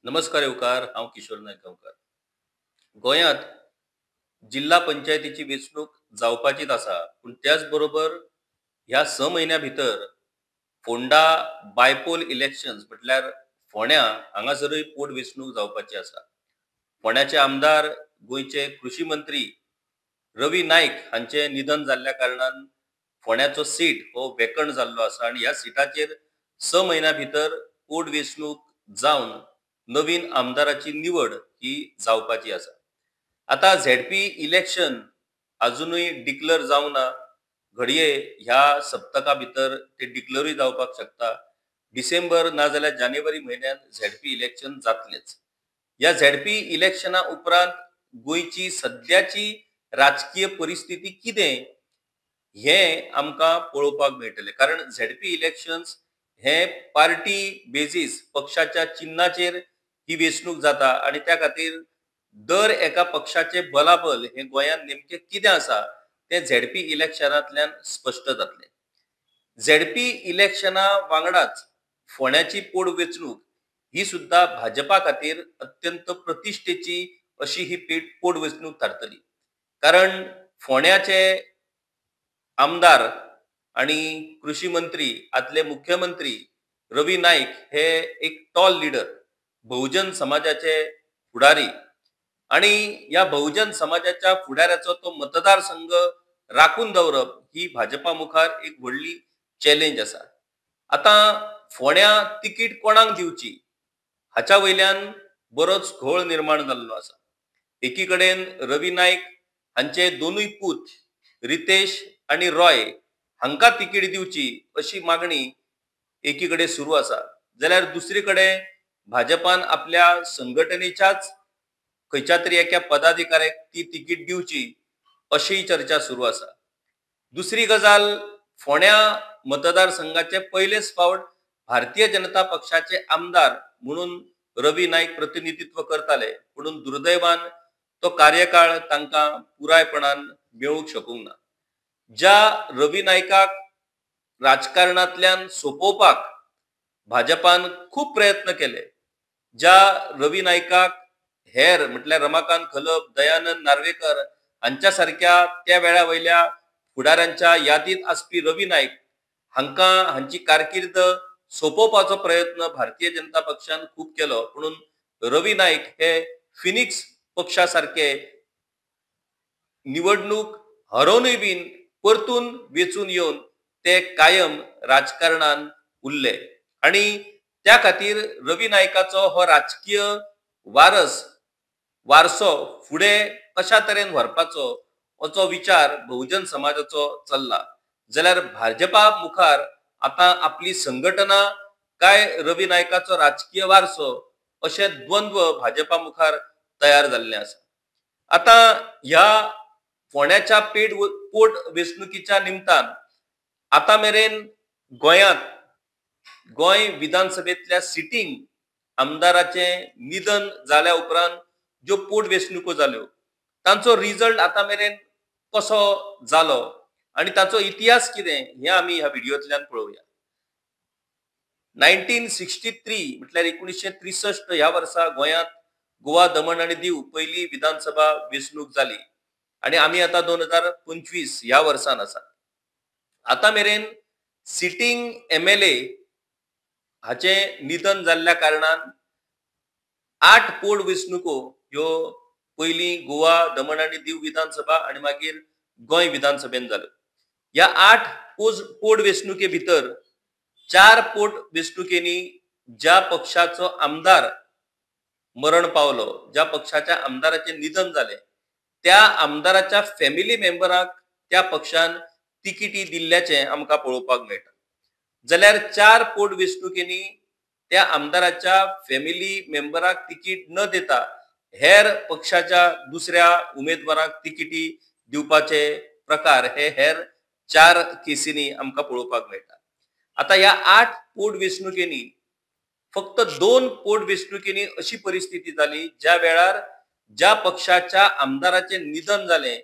नमस्कार येवकार हांव किशोर नायक गांवकार. गोंयांत जिल्हा पंचायतीची वेंचणूक जावपाचीच आसा, पूण त्याच बरोबर ह्या 6 म्हयन्या भितर फोंडा बायपोल इलेक्शन्स म्हटल्यार फोंड्या हांगासरूय पोटवेंचणूक जावपाची आसा. फोंड्याचे आमदार गोंयचे कृषी मंत्री रवी नाईक हांचे निधन जाल्ल्या कारणान फोंड्याचो सीट हो वेकंट जाल्लो आसा आनी ह्या सिटाचेर 6 म्हयन्या भितर पोटवेंचणूक जावन नवीन आमदाराची निवड ही जावपाची आसा. आता झेडपी इलेक्शन अजूनही डिक्लेअर जावना. घडये ह्या सप्तका भितर ते डिक्लेअरूय जावपाक शकता. डिसेंबर नाजाल्यार जानेवारी म्हयन्यात झेडपी इलेक्शन जातलेच. या झेडपी इलेक्शना उपरांत गोंयची सद्याची राजकीय परिस्थिती कितें हे आमकां पळोवपाक मेळटले. कारण झेडपी इलेक्शन्स हे पार्टी बेजीस पक्षाच्या चिन्हाचेर ही वेंचणूक जाता आनी त्या खातीर दर एका पक्षाचे बलाबल हे गोंयांत नेमके कितें आसा ते झेडपी इलेक्शनांतल्यान स्पश्ट जातले. झेडपी इलेक्शना वांगडाच फोंड्याची पोटवेंचणूक ही सुद्धा भाजपा खातीर अत्यंत प्रतिश्ठेची अशी ही पोटवेंचणूक थारतली. कारण फोंड्याचे आमदार आणि कृषी मंत्री आदले मुख्यमंत्री रवी नाईक हे एक टॉल लीडर, बहुजन समाजाचे फुडारी आणि या बहुजन समाजाच्या फुडाऱ्याचो तो मतदारसंघ राखून दवरप ही भाजपा मुखार एक व्हडली चॅलेंज आसा. आता फोंड्या तिकीट कोणाक दिवची हाच्या वयल्यान बरोच घोळ निर्माण जाल्लो आसा. एकीकडेन रवी नाईक हांचे दोनूय पूत रितेश आणि रॉय हांकां तिकीट दिवची अशी मागणी एकीकडे सुरू आसा. जाल्यार दुसरीकडे भाजपान आपल्या संघटनेच्याच खंयच्या तरी एका पदाधिकाऱ्याक ती तिकीट दिवची अशी चर्चा सुरू आसा. दुसरी गजाल, फोंड्या मतदारसंघाचे पयलेच फावट भारतीय जनता पक्षाचे आमदार म्हणून रवी नाईक प्रतिनिधित्व करताले, पूण दुर्दैवान तो कार्यकाळ तांकां पुरायपणान मेळूंक शकूंक ना. ज्या रवी नाईकाक राजकारणांतल्यान सोंपोवपाक भाजपान खूब प्रयत्न केले, ज्या रवी नाईकाक हेर म्हटल्यार रमाकांत खलप, दयानंद नार्वेकर हांच्या सारक्या त्या वेळा वयल्या फुडाऱ्यांच्या यादीत आसपी रवी नाईक हांची कारकीर्द सोंपोवपाचो प्रयत्न भारतीय जनता पक्षान खूब केलो, पूण रवी नाईक हे फिनिक्स पक्षा सारखे निवडणूक हरोवनूय बीन परतून वेचून येवन ते कायम राजकारणान उरले आणि त्या खातीर रवी नाईकाचो हो राजकीय वारसो फुडें कशा तरेन व्हरपाचो असो विचार बहुजन समाजाचो चल्ला. जाल्यार भाजपा मुखार आतां आपली संघटना काय रवी नाईकाचो राजकीय वारसो अशे द्वंद्व भाजपा मुखार तयार जाल्ले आसा. आता ह्या फोंड्याच्या पोटवेंचणुकीच्या निमतान आता मेरेन गोंय विधानसभेतल्या सिटींग आमदाराचे निधन जाल्या उपरांत ज्यो पोटवेंचणुको जाल्यो तांचो रिझल्ट आता मेरेन कसो जालो आणि ताचो इतिहास कितें हे आमी ह्या व्हिडिओंतल्यान पळोवया. 1963 म्हटल्यार 1963 ह्या वर्सा गोंयांत गोवा, दमण आणि दीव पहिली विधानसभा वेंचणूक जाली आणि आमी आता 2025 ह्या वर्सान आसा. आता मेरेन सिटींग MLA हाचे निधन जाल्ल्या कारणान 8 पोटवेंचणुको ह्यो पयली गोवा, दमण आणि दीव विधानसभा आणि मागीर गोंय विधानसभेन जाल्यो. ह्या 8 पोटवेंचणुके भितर 4 पोटवेंचणुकेनी ज्या पक्षाचो आमदार मरण पावलो, ज्या पक्षाच्या आमदाराचे निधन जाले, त्या आमदाराच्या फॅमिली मेंबराक त्या पक्षान तिकिटी दिल्ल्याचे आमकां पळोवपाक मेळटा. जाल्यार 4 पोटवेंचणुकेनी त्या आमदाराच्या फॅमिली मेंबराक तिकीट न देता हेर पक्षाच्या दुसऱ्या उमेदवाराक तिकिटी दिवपाचे प्रकार हे हेर 4 केसींनी आमकां पळोवपाक मेळटा. आता ह्या 8 पोटवेंचणुकेनी फक्त 2 पोटवेंचणुकेनी अशी परिस्थिती जाली ज्या वेळार ज्या पक्षाच्या आमदाराचे निधन जाले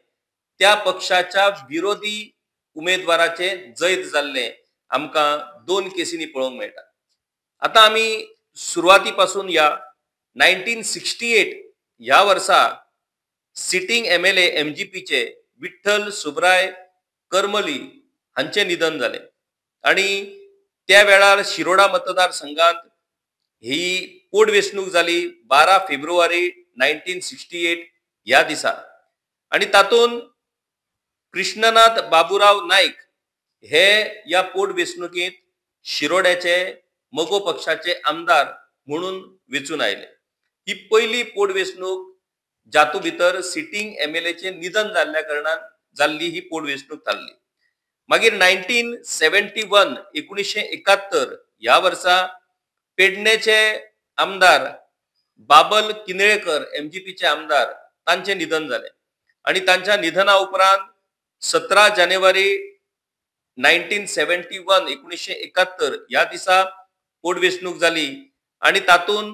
त्या पक्षाच्या विरोधी उमेदवाराचे जैत जाल्ले आमकां 2 केसींनी पळोवंक मेळटा. आता आमी सुरवातीपासून या 1968 ह्या वर्सा सिटिंग MLA MGPचे विठ्ठल सुब्राय करमली हांचे निधन झाले आणि त्या वेळार शिरोडा मतदारसंघात ही पोटवेंचणूक जाली 12 फेब्रुवारी 1968 ह्या दिसा आणि तातून कृष्णनाथ बाबूराव नाईक हे या पोटवेंचणुकीत शिरोड्याचे मगो पक्षाचे आमदार म्हणून वेचून आयले. ही पहिली पोटवेंचणूक जातू भितर सिटिंग MLAचे निधन जाल्ल्या कारणान जाल्ली ही पोटवेंचणूक थारली. मागीर 1971 ह्या वर्सा पेडणेचे आमदार बाबल किनळेकर MGPचे आमदार तांचे निधन झाले आणि तांच्या निधना उपरांत 17 जानेवारी 1971 ह्या दिसा पोटवेंचणूक जाली आणि तातून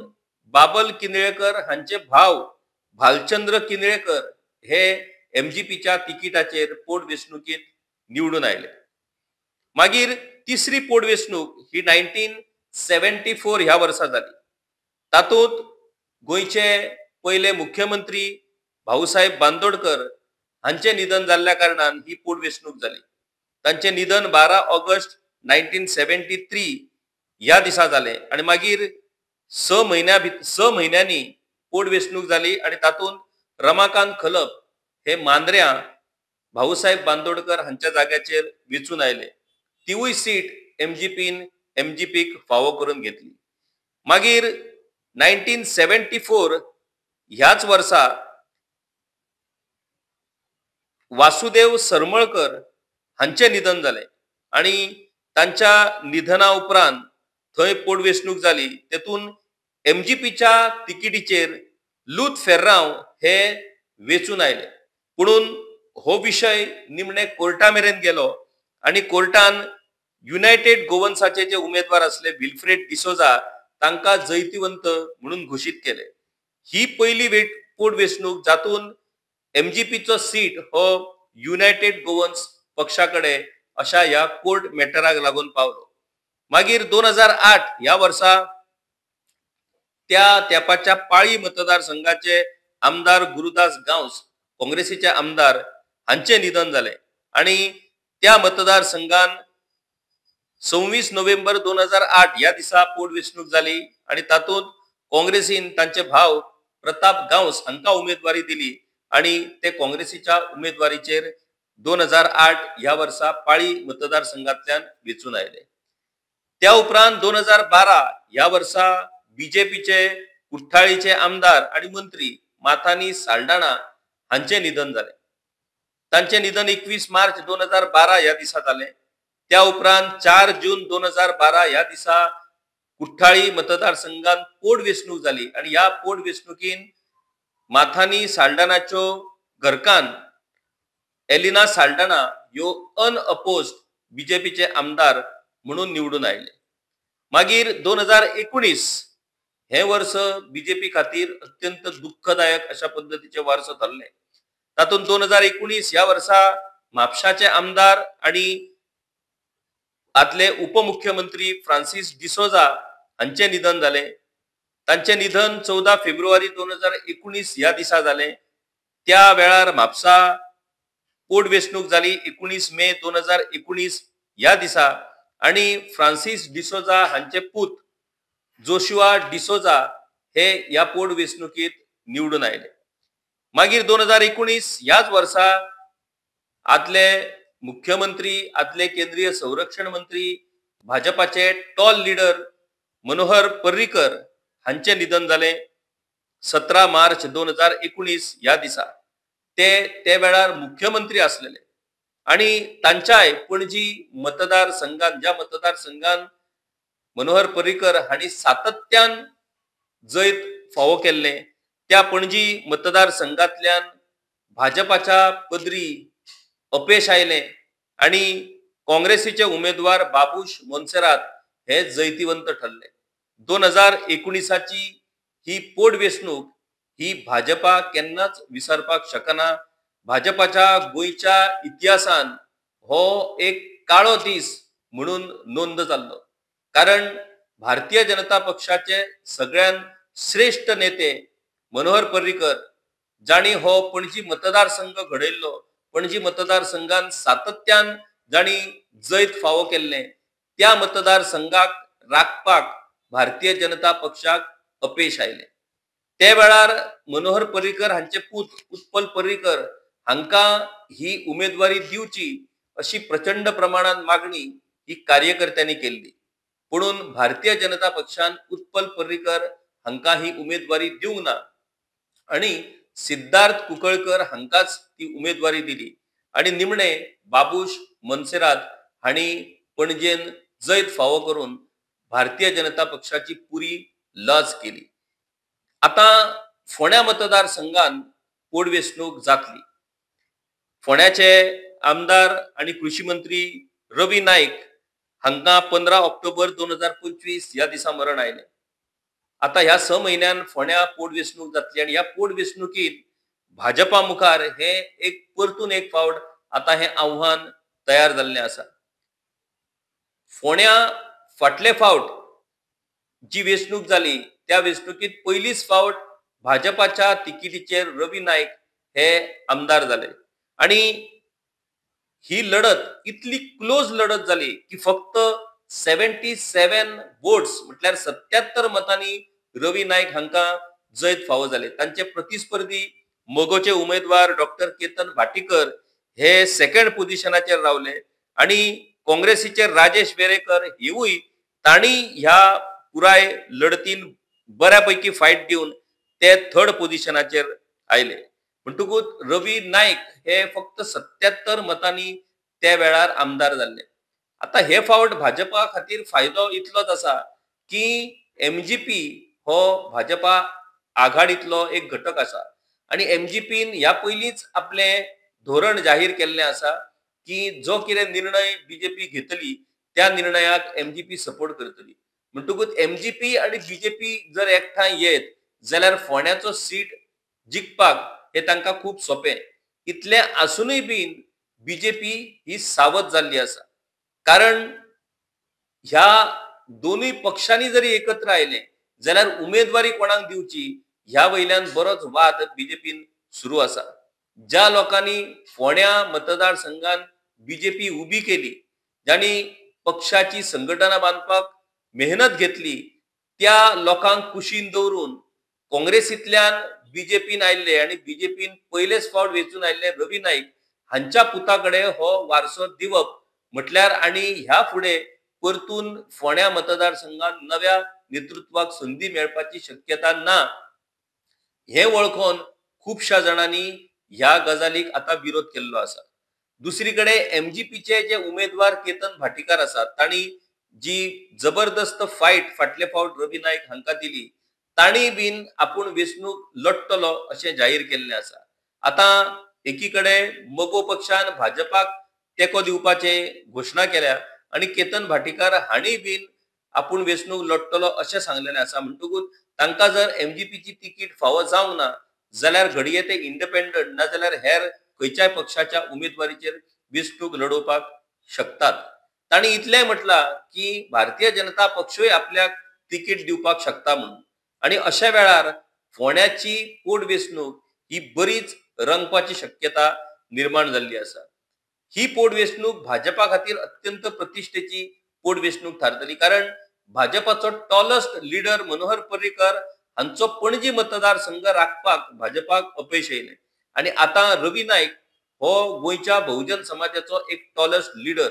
बाबल किनळेकर हांचे भाव भालचंद्र किनळेकर हे MGPच्या तिकिटाचेर पोटवेंचणुकीत निवडून आयले. मागीर तिसरी पोटवेंचणूक ही 1974 ह्या वर्सा जाली. तातूंत गोंयचे पहिले मुख्यमंत्री भाऊसाहेब बांदोडकर हांचे निधन जाल्ल्या कारणान ही पोटवेंचणूक जाली. तांचे निधन 12 ऑगस्ट 1973 ह्या दिसा जाले आणि मागीर 6 म्हयन्यांनी पोटवेंचणूक जाली आणि तातूंत रमाकांत खलप हे मांद्र्या भाऊसाहेब बांदोडकर हांच्या जाग्याचेर वेचून आयले. तिवूय सीट MGPक फावो करून घेतली. मागीर 1974 ह्याच वर्सा वासुदेव सरमळकर हांचे निधन जाले आणि तांच्या निधना उपरांत थंय पोटवेंचणूक जाली. तेतून MGPच्या तिकिटीचेर लूत फेर्रांव हे वेचून आयले. पुणून हो विषय निमणे कोर्टा मेरेन गेलो आणि कोर्टान युनायटेड गोवन्साचे जे उमेदवार असले विल्फ्रेड डिसोजा तांकां जैतिवंत म्हणून घोषित केले. ही पहिली पोटवेंचणूक जातून MGPचो सीट हो युनायटेड गोवन्स पक्षाकडे अशा ह्या कोर्ट मॅटराक लागून पावलो. मागीर 2008 ह्या वर्सा त्या तेपाच्या पाळी मतदारसंघाचे आमदार गुरुदास गांवस काँग्रेसीचे आमदार हांचे निधन झाले आणि त्या मतदारसंघान 26 नोव्हेंबर 2008 ह्या दिसा पोटवेंचणूक जाली आणि तातूंत काँग्रेसीन तांचे भाव प्रताप गांवस हांकां उमेदवारी दिली आणि ते काँग्रेसीच्या उमेदवारीचेर 2008 ह्या वर्सा पाळी मतदारसंघांतल्यान वेचून आयले. त्या उपरांत 2012 ह्या वर्सा BJPचे कुठ्ठाळीचे आमदार आणि मंत्री माथानी साल्ढाणा हांचे निधन झाले. तांचे निधन 21 मार्च 2012 ह्या दिसा जाले. त्या उपरांत 4 जून 2012 ह्या दिसा कुठ्ठाळी मतदारसंघात पोटवेंचणूक जाली आणि ह्या पोटवेंचणुकीन माथानी साल्ढाणाच्यो घरकान एलिना साल्ढाणा ह्यो अनअपोज्ड BJPचे आमदार म्हणून निवडून आयले. मागीर 2019 हे वर्ष BJP खातीर अत्यंत दुःखदायक अशा पद्धतीचे वर्ष ठरले. तातूंत 2019 ह्या वर्सा म्हापशाचे आमदार आणि आदले उपमुख्यमंत्री फ्रांसिस डिसोजा हांचे निधन झाले. तांचे निधन 14 फेब्रुवारी 2019 ह्या दिसा जाले. त्या वेळार म्हापसा पोटवेंचणूक जाली 19 मे 2019 ह्या दिसा आणि फ्रांसिस डिसोजा हांचे पूत जोशुआ डिसोजा हे या पोटवेंचणुकीत निवडून आयले. मागीर 2019 ह्याच वर्सा आदले मुख्यमंत्री आदले केंद्रीय संरक्षण मंत्री भाजपाचे टॉल लीडर मनोहर पर्रीकर हांचे निधन जाले 17 मार्च 2019 ह्या दिसा. ते वेळार मुख्यमंत्री असलेले आणि तांच्याय पणजी मतदारसंघात ज्या मतदारसंघात मनोहर पर्रीकर हांणी सातत्यान जैत फावो केल्ले त्या पणजी मतदारसंघातल्यान भाजपाच्या पदरी अपेश आयले आणि काँग्रेसीचे उमेदवार बाबूश मोन्सेरात हे जैतिवंत ठरले. 2019ची ही पोटवेंचणूक ही भाजपा केन्नाच विसरपाक शकना. भाजपाच्या गोंयच्या इतिहासान हो एक काळो दीस म्हणून नोंद जाल्लो. कारण भारतीय जनता पक्षाचे सगळ्यान श्रेष्ठ नेते मनोहर पर्रीकर जाणी हो पणजी मतदारसंघ घडयल्लो, पणजी मतदारसंघान सातत्यान जाणी जैत फावो केल्ले, त्या मतदारसंघाक राखपाक भारतीय जनता पक्षाक अपयश आयले. त्या वेळार मनोहर पर्रीकर हांचे पूत उत्पल पर्रीकर हांका ही उमेदवारी दिवची अशी प्रचंड प्रमाणात मागणी ही कार्यकर्त्यांनी केली. म्हणून भारतीय जनता पक्षान उत्पल पर्रीकर हांका ही उमेदवारी दिवंक ना आणि सिद्धार्थ कुंकळकर हांकाच ती उमेदवारी दिली आणि निमणे बाबूश मनसेरात हांणी पणजेन जैत फावो करून भारतीय जनता पक्षाची पुरी लज केली. आता फोंड्या मतदारसंघान पोटवेंचणूक जातली. फोंड्याचे आमदार आणि कृषी मंत्री रवी नाईक हांका 15 ऑक्टोबर 2025 या दिसा मरण आयले. आता ह्या 6 म्हयन्यान फोंड्या पोटवेंचणूक जातली आणि ह्या पोटवेंचणुकीत भाजपा मुखार हे एक परतून एक फावट आता हे आव्हान तयार जाल्ले आसा. फोंड्या फाटले फावट जी वेंचणूक जाली त्या वेंचणुकीत पयलीच फावट भाजपाच्या तिकिटीचेर रवी नाईक हे आमदार जाले आणि ही लढत इतली क्लोज लढत जाली की फक्त 77 वोट्स म्हटल्यार 77 मतांनी रवी नाईक हांका जैत फावो जाले. तांचे प्रतिस्पर्धी मोगोचे उमेदवार डॉक्टर केतन भाटीकर हे सेकंड पोझिशनाचेर रावले आणि काँग्रेसीचे राजेश वेरेकर हेवूय तांणी ह्या पुराय लढतीन बऱ्यापैकी फायट दिवन ते थर्ड पोझिशनाचेर आयले. म्हणटकूच रवी नाईक हे फक्त 77 मतांनी त्या वेळार आमदार जाल्ले. आता हे फावट भाजपा खातीर फायदो इतलोच आसा की एमजीपी हो भाजपा आघाडीतलो एक घटक आसा आणि एमजीपीन ह्या पयलींच आपले धोरण जाहीर केल्ले आसा की जो कितें निर्णय बीजेपी घेतली त्या निर्णयाक एमजीपी सपोर्ट करतली. म्हणटकूच एमजीपी आणि बीजेपी जर एकठांय येत जाल्यार फोंड्याचो सीट जिखपाक हे तांकां खूप सोपे. इतले आसूनय बीन बीजेपी ही सावध जाल्ली आसा कारण ह्या दोनूय पक्षांनी जरी एकत्र आयले जाल्यार उमेदवारी कोणाक दिवची ह्या वयल्यान बरोच वाद बीजेपीन सुरू आसा. ज्या लोकांनी फोंड्या मतदारसंघान बीजेपी उबी केली, ज्यांनी पक्षाची संघटना बांदपाक मेहनत घेतली, त्या लोकांक कुशीन दवरून काँग्रेसींतल्यान बीजेपीन आयिल्ले आणि बीजेपीन पयलेच फावट वेंचून आयिल्ले रवी नाईक हांच्या पुताकडे हो वारसो दिवप म्हटल्यार आणि ह्या फुडें परतून फोंड्या मतदारसंघात नव्या नेतृत्वाक संधी मेळपाची शक्यता ना हे वळखून खूपशा जाणांनी ह्या गजालीक आता विरोध केल्लो आसा. दुसरीकडे एमजीपीचे जे उमेदवार केतन भाटीकर आसात तांणी जी जबरदस्त फायट फाटले फावट रवी नाईक हांका दिली, तांणी बीन आपूण वेंचणूक लढतलो अशें जाहीर केल्लें आसा. आता एकीकडे मगो पक्षान भाजपाक तेको दिवपाचे घोशणा केल्या आणि केतन भाटीकर हांणी बीन आपूण वेंचणूक लढतलो अशें सांगलेलें आसा. म्हणटकूच तांकां जर एमजीपीची तिकीट फावो जावंक ना जाल्यार घडये ते इंडिपेंडंट ना जाल्यार हेर खंयच्याय पक्षाच्या उमेदवारीचेर वेंचणूक लडोवपाक शकतात. तांणी इतलें म्हटलां की भारतीय जनता पक्षूय आपल्याक तिकीट दिवपाक शकता म्हणून आणि अशा वेळार फोंड्याची पोटवेंचणूक ही बरीच रंगपाची शक्यता निर्माण जाल्ली आसा. ही पोटवेंचणूक भाजपा खातीर अत्यंत प्रतिश्ठेची पोटवेंचणूक थारतली कारण भाजपाचो टॉलेस्ट लीडर मनोहर पर्रीकर हांचो पणजी मतदारसंघ राखपाक भाजपाक अपयश येयलें आणि आता रवी नाईक हो गोंयच्या बहुजन समाजाचो एक टॉलेस्ट लीडर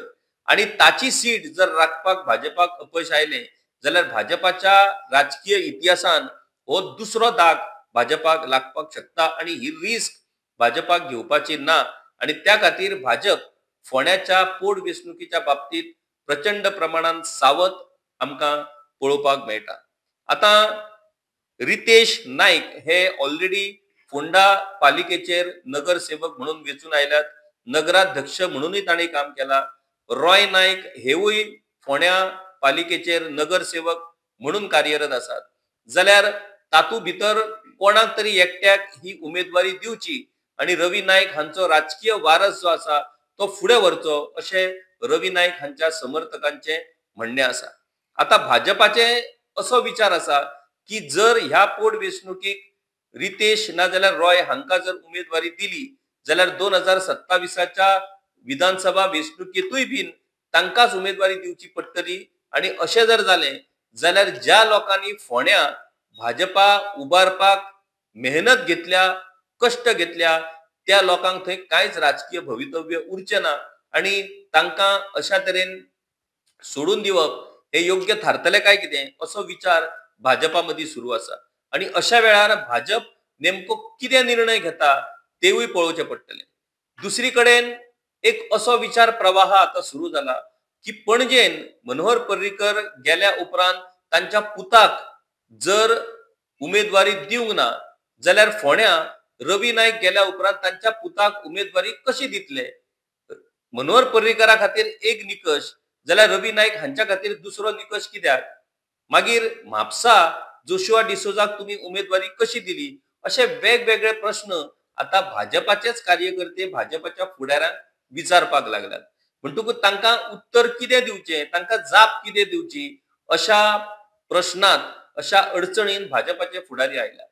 आणि ताची सीट जर राखपाक भाजपाक अपयश आयलें जाल्यार भाजपाच्या राजकीय इतिहासान हो दुसरो दाग भाजपाक लागपाक शकता आणि ही रिस्क भाजपाक घेवपाची ना आणि त्या खातीर भाजप फोंड्याच्या पोटवेंचणुकीच्या बाबतीत प्रचंड प्रमाणात सावध आमकां पळोवपाक मेळटा. आता रितेश नाईक हे ऑलरेडी फोंडा पालिकेचेर नगरसेवक म्हणून वेंचून आयल्यात. नगराध्यक्ष म्हणूनय तांणी काम केला. रॉय नाईक हेवूय फोंड्या पालिकेचेर नगरसेवक म्हणून कार्यरत आसात. जाल्यार तातूं भितर कोणाक तरी एकट्याक ही उमेदवारी दिवची आणि रवी नाईक हांचो राजकीय वारस जो आसा तो फुडें व्हरचो अशें रवी नाईक हांच्या समर्थकांचे म्हणणे आसा. आता भाजपाचे असो विचार आसा की जर ह्या पोटवेंचणुकीक रितेश नाजाल्यार रॉय हांका जर उमेदवारी दिली जाल्यार 2027च्या विधानसभा वेंचणुकेतूय बीन तांकांच उमेदवारी दिवची पडटली आणि अशें जर जालें जाल्यार ज्या लोकांनी फोंड्या भाजपा उबारपाक मेहनत घेतल्या कष्ट घेतल्या त्या लोकांक थंय कांयच राजकीय भवितव्य उरचें ना आणि तांकां अशा तरेन सोडून दिवप हे योग्य थारतले काय कितें असो विचार भाजपा मदीं सुरू आसा आणि अशा वेळार भाजप नेमको कितें निर्णय घेता तेवूय पळोवचें पडटलें. दुसरी कडेन एक असो विचार प्रवाह आता सुरू जाला की पणजेन मनोहर पर्रीकर गेल्या उपरांत तांच्या पुताक जर उमेदवारी दिवंक ना जाल्यार फोंड्या रवी नाईक गेल्या उपरांत तांच्या पुताक उमेदवारी कशी दितले. मनोहर पर्रीकरा खातीर एक निकष जाल्यार रवी नाईक हांच्या खातीर दुसरो निकष कित्याक. मागीर म्हापसा जोशुआ डिसोजाक तुम्ही उमेदवारी कशी दिली असे वेगवेगळे प्रश्न आता भाजपाचेच कार्यकर्ते भाजपाच्या फुडाऱ्यांक विचारपाक लागल्यात. म्हणटकूच तांकां उत्तर कितें दिवचें तांकां जाप कितें दिवची अशा प्रश्नात अशा अडचणीन भाजपाचे फुडारी आयल्या.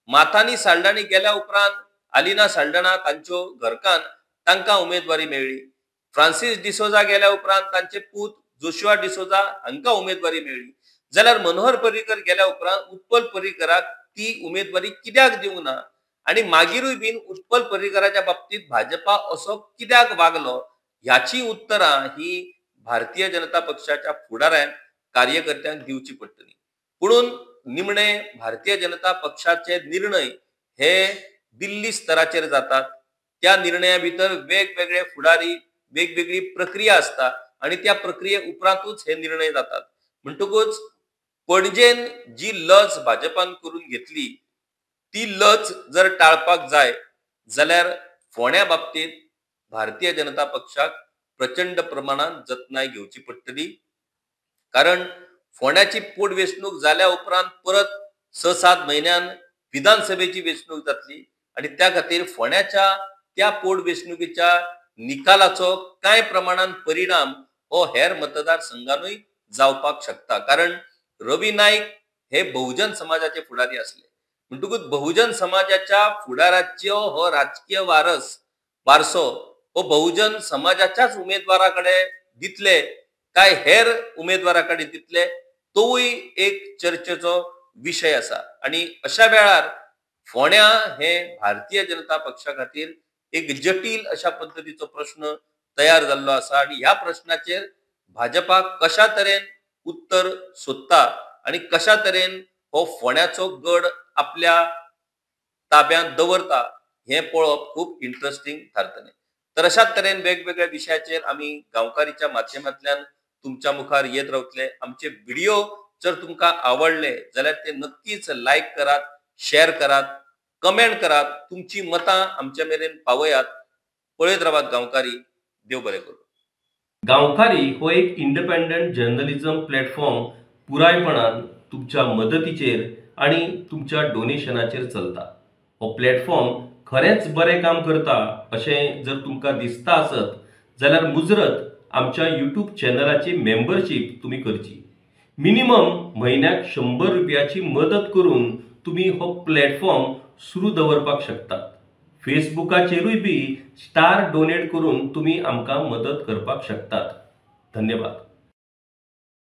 माथानी साल्डानी गेल्या उपरांत आलिना साल्डाना तांच्यो घरकान तांकां उमेदवारी मेळ्ळी. फ्रांसीस डिसोजा गेल्या उपरांत तांचे पूत जोशुआ डिसोजा हांकां उमेदवारी मेळ्ळी. जाल्यार मनोहर पर्रीकर गेल्या उपरांत उत्पल पर्रीकराक ती उमेदवारी कित्याक दिवंक ना आणि मागीरूय बीन उत्पल पर्रीकराच्या बाबतीत भाजपा असो कित्याक वागलो ह्याची उत्तरां ही भारतीय जनता पक्षाच्या फुडाऱ्यांक कार्यकर्त्यांक दिवची पडटली. पुणून निमणे भारतीय जनता पक्षाचे निर्णय हे दिल्ली स्तराचेर जातात. त्या निर्णया भितर वेगवेगळे फुडारी वेगवेगळी प्रक्रिया असता आणि त्या प्रक्रिये उपरांतूच हे निर्णय जातात. म्हणटकूच पणजेन जी लज भाजपान करून घेतली ती लज जर टाळपाक जाय जाल्यार फोंड्या बाबतीत भारतीय जनता पक्षाक प्रचंड प्रमाणात जतनाय घेवची पडटली. कारण फोंड्याची पोटवेंचणूक जाल्या उपरांत परत 6-7 म्हयन्यान विधानसभेची वेंचणूक जातली आणि त्या खातीर फोंड्याच्या त्या पोटवेंचणुकीच्या निकालाचो कांय प्रमाणात परिणाम हो हेर मतदारसंघांनूय जावपाक शकता. कारण रवी नाईक हे बहुजन समाजाचे फुडारी असले म्हणटकूच बहुजन समाजाच्या फुडाराच्यो हो राजकीय वारसो हो बहुजन समाजाच्याच उमेदवाराकडे दितले काय हेर उमेदवाराकडे दितले तोय एक चर्चेचो विषय असा. आणि अशा वेळार फोंड्या हे भारतीय जनता पक्षा खातीर एक जटील अशा पद्धतीचो प्रश्न तयार जाल्लो आसा आणि ह्या प्रश्नाचेर भाजपा कशा तरेन उत्तर सोदता आणि कशा तरेन हो फोंड्याचो गड आपल्या ताब्यांत दवरता हे पळोवप खूप इंटरेस्टिंग थारतलें. तर अशाच तरेन वेगवेगळ्या विशयाचेर आमी गांवकारीच्या माध्यमांतल्यान तुमच्या मुखार येत रावतले. आमचे व्हिडिओ जर तुमकां आवडले जाल्यार ते नक्कीच लायक करात, शेअर करात, कमेंट करात, तुमची मतां आमच्या मेरेन पावयात. पळयत रावात गांवकारी. देव बरें करूं. गांवकारी हो एक इंडिपेंडंट जर्नलिझम प्लॅटफॉर्म पुरायपणान तुमच्या मदतीचेर आणि तुमच्या डोनेशनाचेर चलता. हो प्लॅटफॉर्म खरेंच बरें काम करता अशें जर तुमकां दिसता आसत जाल्यार मुजरत आमच्या यूट्यूब चॅनलाची मेंबरशीप तुम्ही करची. मिनिमम म्हयन्याक 100 रुपयाची मदत करून तुम्ही हो प्लॅटफॉर्म सुरू दवरपाक शकतात. फेसबुकाचेरूय बी स्टार डोनेट करून तुम्ही आमकां मदत करपाक शकतात. धन्यवाद.